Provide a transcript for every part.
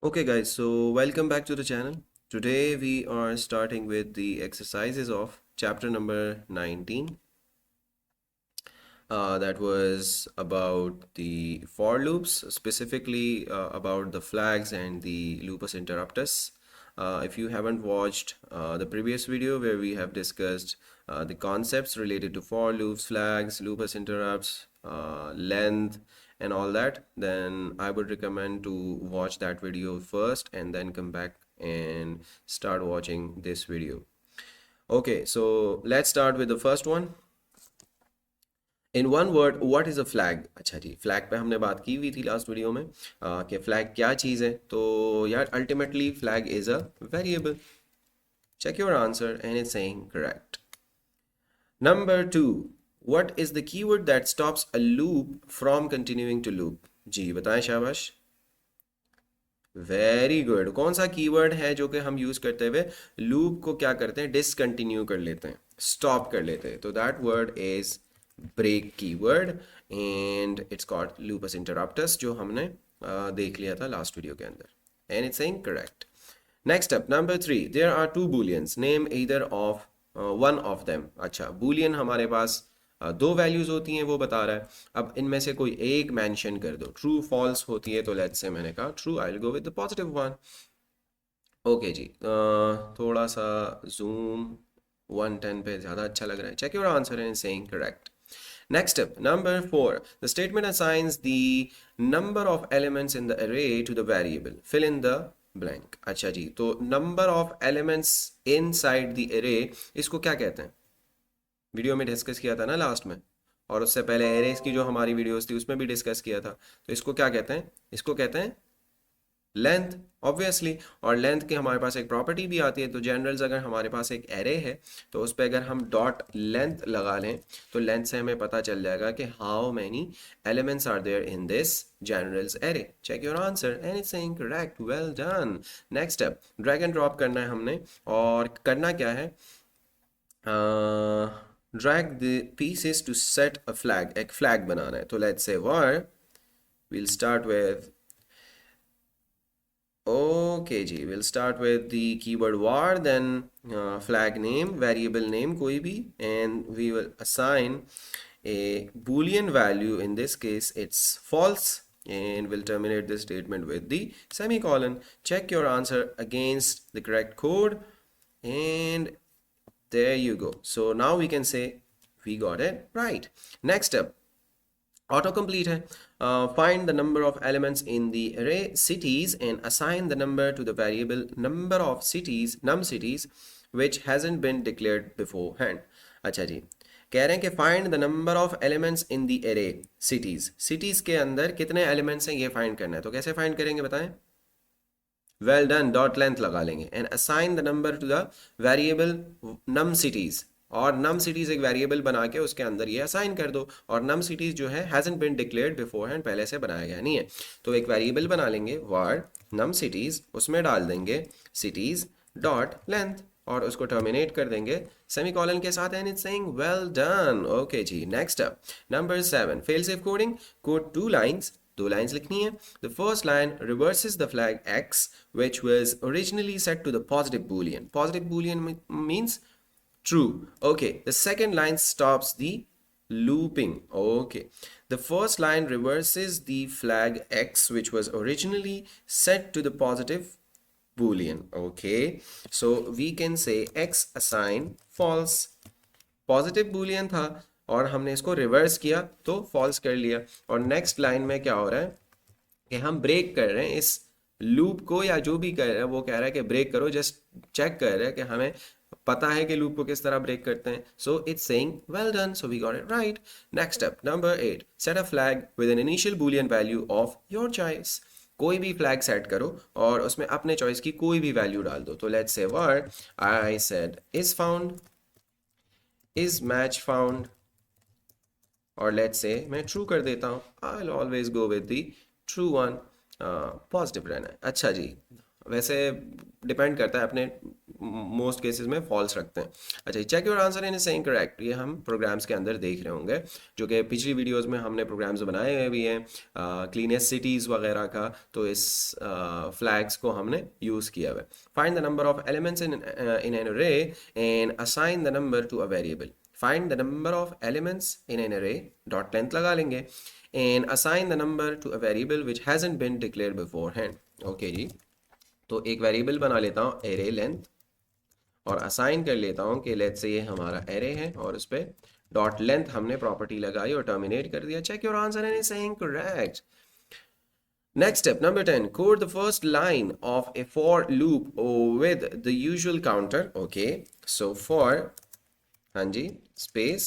Okay guys, so welcome back to the channel. Today we are starting with the exercises of chapter number 19. That was about the for loops, specifically about the flags and the lupus interruptus. If you haven't watched the previous video where we have discussed the concepts related to for loops, flags, lupus interrupts, length, and all that, then I would recommend to watch that video first and then come back and start watching this video. Okay, so let's start with the first one. In one word what is a flag. अच्छा जी, flag पे हमने बात की हुई थी last video में कि flag क्या चीज़ है। तो यार ultimately flag is a variable. Check your answer and it's saying correct. Number two, what is the keyword that stops a loop from continuing to loop. जी बताएं, शाबाश, वेरी गुड। कौन सा कीवर्ड है जो कि हम यूज़ करते हुए लूप को क्या करते हैं, डिसकंटिन्यू कर लेते हैं, स्टॉप कर लेते हैं। तो that word is break keyword and it's called lupus interruptus, जो हमने देख लिया था लास्ट वीडियो के अंदर, and it's incorrect. Next up, number 3, there are two booleans, name either of one of them. अच्छा, boolean हमारे पास दो वैल्यूज होती हैं वो बता रहा है। अब इनमें से कोई एक मेंशन कर दो, ट्रू फॉल्स होती है तो लेट्स से मैंने कहा true, I will go with the positive one. Okay जी, थोड़ा सा जूम 110 पे ज़्यादा अच्छा लग रहा है। Check your answer and saying correct. Next up, number 4. The statement assigns the number of elements in the array to the variable. Fill in the blank. अच्छा जी, तो number of elements inside the array, इसको क्या कहते हैं? Video में discuss किया था ना लास्ट में, और उससे पहले एरेज की जो हमारी वीडियोस थी उसमें भी डिस्कस किया था। तो इसको क्या कहते हैं? इसको कहते हैं लेंथ, ऑब्वियसली। और लेंथ की हमारे पास एक प्रॉपर्टी भी आती है। तो जनरल्स अगर हमारे पास एक एरे है तो उस पर अगर हम डॉट लेंथ लगा लें तो लेंथ से हमें पता चल जाएगा कि how many elements are there in this journals array. Check your answer and it's incorrect, well done. Next step, drag and drop करना है हमने, और करना क्या है, drag the pieces to set a flag, एक फ्लैग बनाना है। तो let's say were we'll start with okay ji, we'll start with the keyword var, then flag name, variable name कोई भी, and we will assign a boolean value, in this case it's false, and we'll terminate this statement with the semicolon. Check your answer against the correct code, and there you go. So now we can say we got it right. Next up, autocomplete है। Find the number of elements in the array cities and assign the number to the variable number of cities, num cities, which hasn't been declared beforehand. अच्छा जी, कह रहे हैं कि find the number of elements in the array cities, cities के अंदर कितने elements हैं ये find करना है। तो कैसे find करेंगे बताएं? वेल डन, डॉट लेंथ लगा लेंगे and assign the number to the variable num cities, और नम सिटीज एक वेरिएबल बना के उसके अंदर ये असाइन कर दो। और नम सिटीज जो है हैजंट बीन डिक्लेयर्ड बिफोरहैंड, पहले से बनाया गया नहीं है। तो एक वेरिएबल बना लेंगे वार नम सिटीज, उसमें डाल देंगे सिटीज डॉट लेंथ और उसको टर्मिनेट कर देंगे सेमीकोलन के साथ, and it's saying well done. Okay ji, next up, number 7, fail safe coding. Code 2 lines, दो लाइंस लिखनी है। The first line reverses the flag x which was originally set to the positive boolean. Positive boolean means true. Okay, the second line stops the looping. Okay, the first line reverses the flag x which was originally set to the positive boolean. Okay, so we can say x assign false, positive Boolean था और हमने इसको reverse किया तो false कर लिया। और next line में क्या हो रहा है कि हम ब्रेक कर रहे हैं इस लूप को, या जो भी कर रहे हैं वो कह रहा है कि ब्रेक करो, जस्ट चेक कर रहे हैं कि हमें पता है कि लूप को किस तरह ब्रेक करते हैं। So it's saying well done, so we got it right. Next step, number 8, set a flag with an initial boolean value of your choice. कोई भी फ्लैग सेट करो और उसमें अपने चॉइस की कोई भी वैल्यू डाल दो। तो let's say word I said is found, is match found, और लेट्स से मैं ट्रू कर देता हूँ। I will always go with the true one, positive रहना है। अच्छा जी, वैसे डिपेंड करता है अपने मोस्ट केसेस में फॉल्स रखते हैं। अच्छा, check your answer in saying correct, ये हम प्रोग्राम्स के अंदर देख रहे होंगे, जो कि पिछली वीडियोस में हमने प्रोग्राम्स बनाए हुए भी हैं क्लीनेस्ट सिटीज़ वगैरह का, तो इस फ्लैग्स को हमने यूज़ किया हुआ है। Find the number of elements in an array and assign the number to a variable. Find the number of elements in an array, dot length लगा लेंगे, and assign the number to a variable which hasn't been declared beforehand. Okay जी, तो एक variable बना लेता हूँ array length, और assign कर लेता हूँ कि लेट्स से ये हमारा एरे है, और उस पर डॉट लेंथ हमने प्रॉपर्टी लगाई और टर्मिनेट कर दिया। Check your answer and it's saying correct. Next step, number 10, code the first line of a for loop with the usual counter. Okay, so for, हाँ जी, space,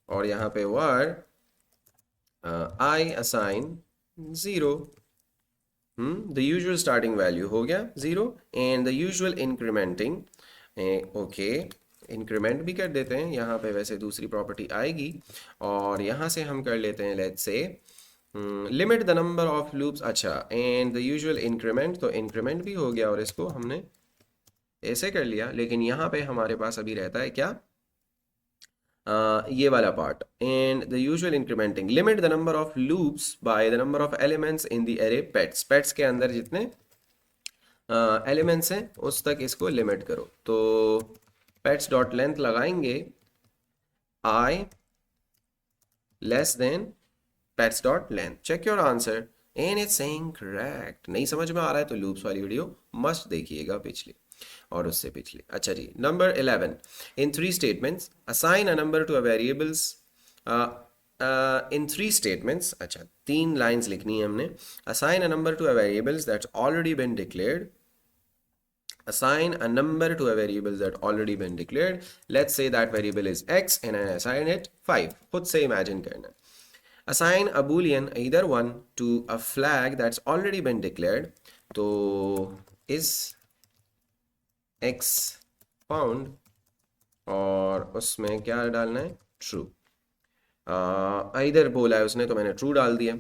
और यहाँ पे var I assign 0, the usual starting value हो गया 0, and the usual incrementing, okay, increment भी कर देते हैं, यहाँ पे वैसे दूसरी प्रॉपर्टी आएगी, और यहाँ से हम कर लेते हैं let's say limit the number of loops. अच्छा, एंड द यूजुअल इंक्रीमेंट, तो इंक्रीमेंट भी हो गया और इसको हमने ऐसे कर लिया, लेकिन यहाँ पे हमारे पास अभी रहता है क्या, ये वाला part, and the usual incrementing, limit the number of loops by the number of elements in the array pets. Pets के अंदर जितने एलिमेंट्स हैं उस तक इसको लिमिट करो, तो पेट्स डॉट लेंथ लगाएंगे I less than pets dot length. Check your answer and it's saying correct. नहीं समझ में आ रहा है तो लूप्स वाली वीडियो मस्ट देखिएगा, पिछली और उससे पिछली। अच्छा जी, number 11, in 3 statements assign a number to a variables in 3 statements। अच्छा, 3 लाइंस लिखनी है हमने। assign a number to a variables that's already been declared, assign a number to a variable that already been declared, let's say that variable is x and I assign it 5। खुद से imagine करना। Assign a boolean either 1 to a flag that's already been declared, तो is x found, और उसमें क्या डालना है, true। इधर बोला है उसने तो मैंने true डाल दिया।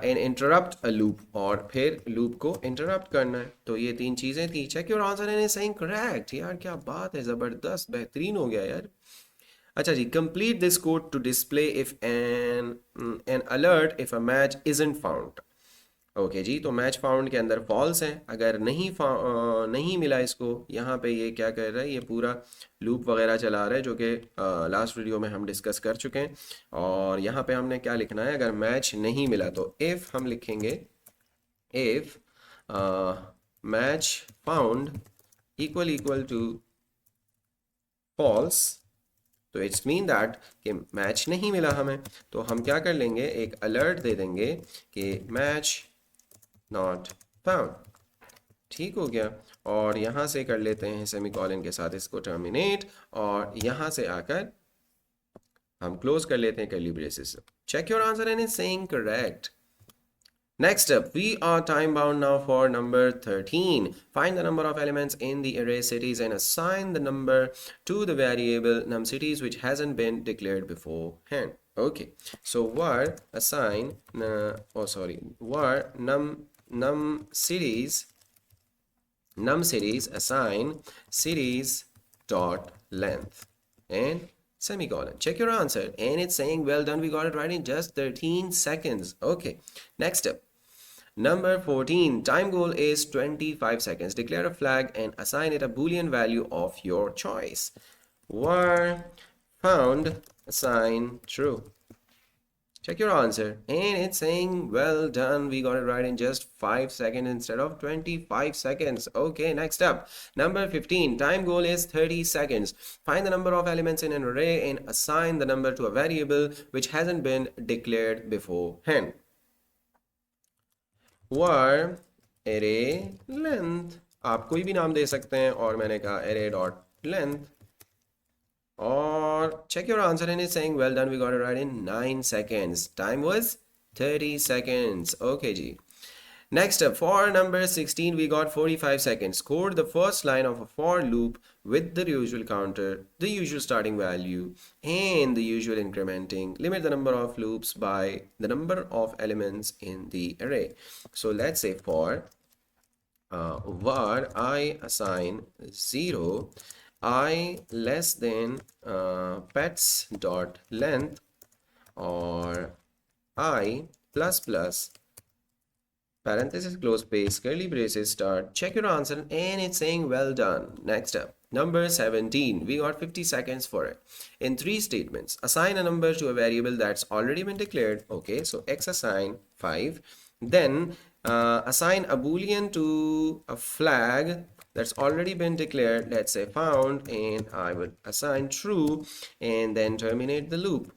एंड इंटरप्ट अ लूप, और फिर लूप को इंटरप्ट करना है, तो ये 3 चीज़ें थी। Check your answer and it's saying correct. यार क्या बात है, ज़बरदस्त, बेहतरीन हो गया यार। अच्छा जी, complete this code to display if an alert if a match isn't found. Okay जी, तो मैच फाउंड के अंदर फॉल्स है, अगर नहीं मिला इसको, यहाँ पे ये क्या कर रहा है, ये पूरा लूप वगैरह चला रहा है, जो कि लास्ट वीडियो में हम डिस्कस कर चुके हैं। और यहाँ पे हमने क्या लिखना है, अगर मैच नहीं मिला तो इफ़ हम लिखेंगे, if match found equal to false, तो इट्स मीन दैट कि मैच नहीं मिला हमें, तो हम क्या कर लेंगे, एक अलर्ट दे देंगे कि मैच नॉट फाउंड। ठीक हो गया, और यहाँ से कर लेते हैं सेमीकोलन के साथ इसको टर्मिनेट, और यहाँ से आकर हम क्लोज कर लेते हैं curly braces. Check your answer and it's saying correct. Next up, we are time bound now for number 13. Find the number of elements in the array cities and assign the number to the variable num cities which hasn't been declared beforehand. Okay, so var assign, var num cities assign cities dot length and semicolon. Check your answer and it's saying well done, we got it right in just 13 seconds. Okay, next up, number 14, time goal is 25 seconds. Declare a flag and assign it a boolean value of your choice. Var found assign true. Check your answer and it's saying well done, we got it right in just 5 seconds instead of 25 seconds. Okay, next up, number 15, time goal is 30 seconds. Find the number of elements in an array and assign the number to a variable which hasn't been declared beforehand. var array length, आप कोई भी नाम दे सकते हैं, और मैंने कहा array dot length, और check your answer and it's saying well done, we got it right in 9 seconds. Time was 30 seconds. Okay ji, next up, for number 16, we got 45 seconds. Code the first line of a for loop with the usual counter, the usual starting value, and the usual incrementing. Limit the number of loops by the number of elements in the array. So let's say for var I assign 0 I less than pets dot length or I plus plus parenthesis close space curly braces start. Check your answer and it's saying well done. Next up, number 17. We got 50 seconds for it. In 3 statements, assign a number to a variable that's already been declared. Okay, so x assign 5. Then assign a boolean to a flag that's already been declared, let's say found, and I would assign true and then terminate the loop.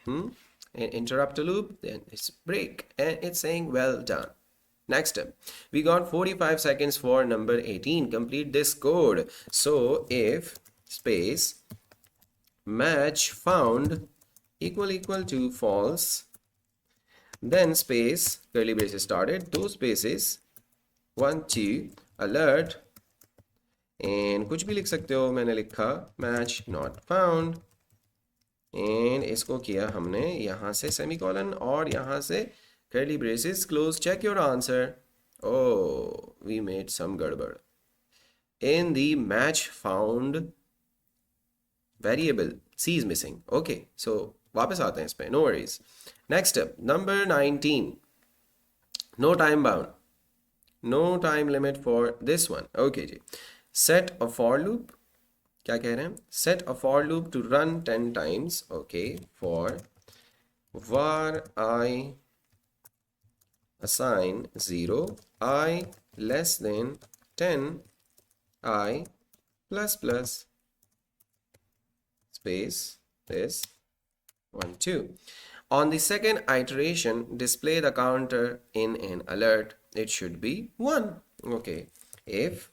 And interrupt a loop, then it's break and it's saying well done. Next up, we got 45 seconds for number 18. Complete this code. So if space match found equal to false, then space curly braces started, 2 spaces 1 2 alert and कुछ भी लिख सकते हो, मैंने लिखा match not found and इसको किया हमने यहाँ से सेमीकोलन और यहाँ से curly braces close. Check your answer. Oh, we made some gadbad in the match found variable. C is missing. Okay, so वापस आते हैं इस पे. No worries. Next up, number 19. No time bound. No time limit for this one. Okay ji. Set a for loop. क्या कह रहे हैं? Set a for loop to run 10 times. Okay, for var I assign 0 I less than 10 I plus plus space this 1 2. On the second iteration, display the counter in an alert. It should be 1. Okay, if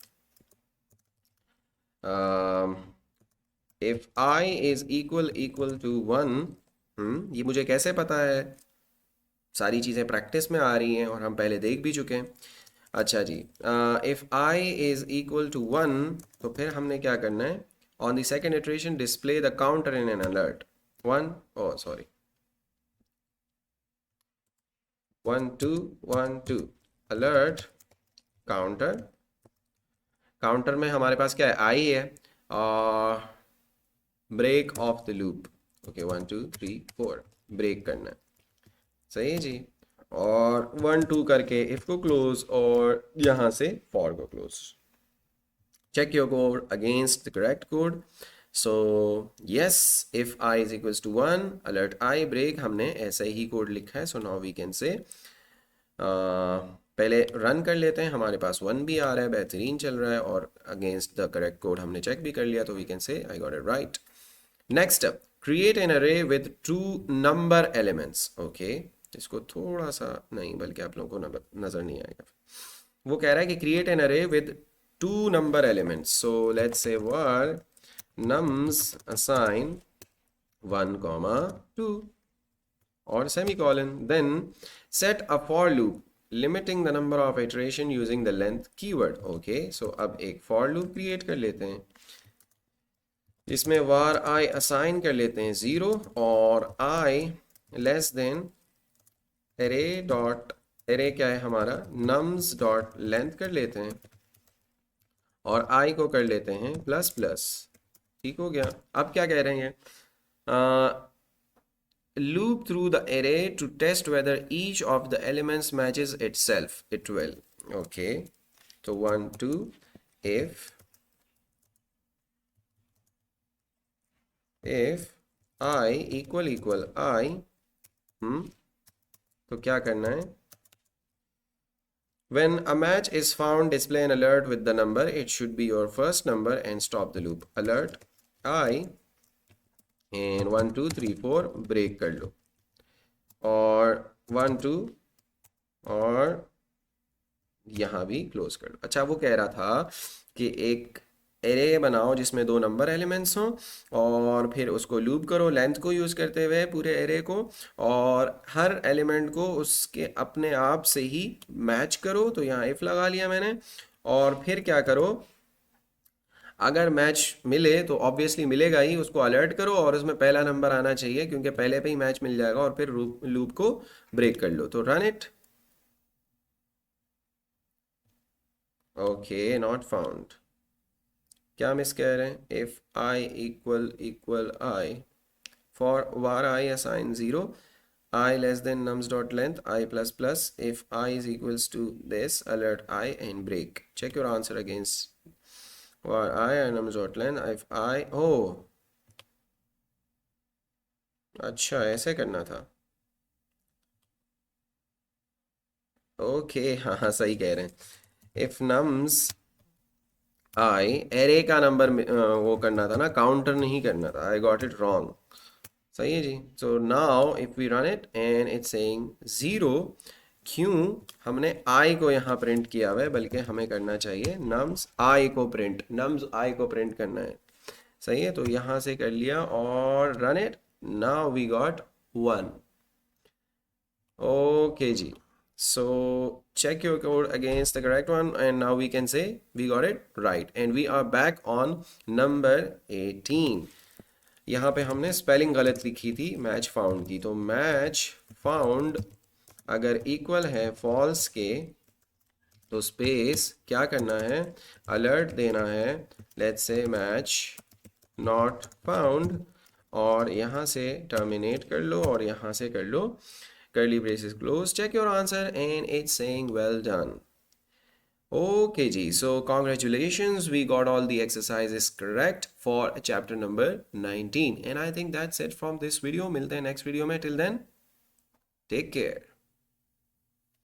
I is equal to 1, ये मुझे कैसे पता है? सारी चीज़ें practice में आ रही हैं और हम पहले देख भी चुके हैं. अच्छा जी, if I is equal to 1 तो फिर हमने क्या करना है? On the second iteration, display the counter in an alert. 1 2 1 2 alert counter में हमारे पास क्या है? I है और break off the loop. Okay 1 2 3 4 break करना है. सही है जी. और 1 2 करके इफ को क्लोज और यहाँ से फॉर को close. Check your code against the correct code. So yes, if I is equals to 1 alert I break, हमने ऐसा ही कोड लिखा है. So now we can say पहले रन कर लेते हैं. हमारे पास 1 भी आ रहा है, बेहतरीन चल रहा है और अगेंस्ट द करेक्ट कोड हमने चेक भी कर लिया. तो we can say I got it right. Next up, create an array with 2 number elements. Okay, इसको थोड़ा सा नहीं बल्कि आप लोगों को नज़र नहीं आएगा. वो कह रहा है कि create an array with 2 number elements. So let's say var nums assign 1 comma 2 or semicolon. Then set a for loop limiting the number of iteration using the length keyword. Okay, so अब एक for loop create कर लेते हैं जिसमें var I assign कर लेते हैं 0 और I less than array dot array क्या है हमारा nums dot length कर लेते हैं और I को कर लेते हैं प्लस प्लस. ठीक हो गया. अब क्या कह रहे हैं? Loop through the array to test whether each of the elements matches itself. It will. Okay, so 1 2 if I equal I, तो क्या करना है? When a match is found, display an alert with the number. It should be your first number and stop the loop. Alert I and 1 2 3 4 break कर लो और 1 2 और यहाँ भी close कर लो. अच्छा, वो कह रहा था कि एक एरे बनाओ जिसमें 2 नंबर एलिमेंट्स हों और फिर उसको लूप करो लेंथ को यूज़ करते हुए पूरे एरे को और हर एलिमेंट को उसके अपने आप से ही मैच करो. तो यहाँ इफ लगा लिया मैंने और फिर क्या करो? अगर मैच मिले तो ऑब्वियसली मिलेगा ही, उसको अलर्ट करो और उसमें पहला नंबर आना चाहिए क्योंकि पहले पे ही मैच मिल जाएगा और फिर लूप को ब्रेक कर लो. तो run it. Okay, not found. क्या मिस कह रहे हैं? If I equal I, for var I assign 0, I less than nums dot length I plus plus, if I is equals to this, alert I and break. Check your answer against var I and nums dot length. If I, oh अच्छा ऐसे करना था। Okay, हाँ हाँ सही कह रहे हैं। इफ नम्स आई, एरे का नंबर वो करना था ना, काउंटर नहीं करना था। I got it wrong. सही है जी। So now if we run it and it's saying 0, क्यों? हमने आई को यहाँ प्रिंट किया हुआ है, बल्कि हमें करना चाहिए नम्स आई को प्रिंट, नम्स आई को प्रिंट करना है। सही है, तो यहाँ से कर लिया और run it. Now we got 1। Okay, G. So check your code against the correct one, and now we can say we got it right. And we are back on number 18. यहाँ पे हमने स्पेलिंग गलत लिखी थी match found की, तो match found अगर equal है फॉल्स के, तो स्पेस क्या करना है, अलर्ट देना है, let's say match not found, और यहाँ से टर्मिनेट कर लो और यहाँ से कर लो curly braces close. Check your answer and it's saying well done. Okay ji, so congratulations, we got all the exercises correct for chapter number 19, and I think that's it from this video. Milte hain next video mein, till then take care.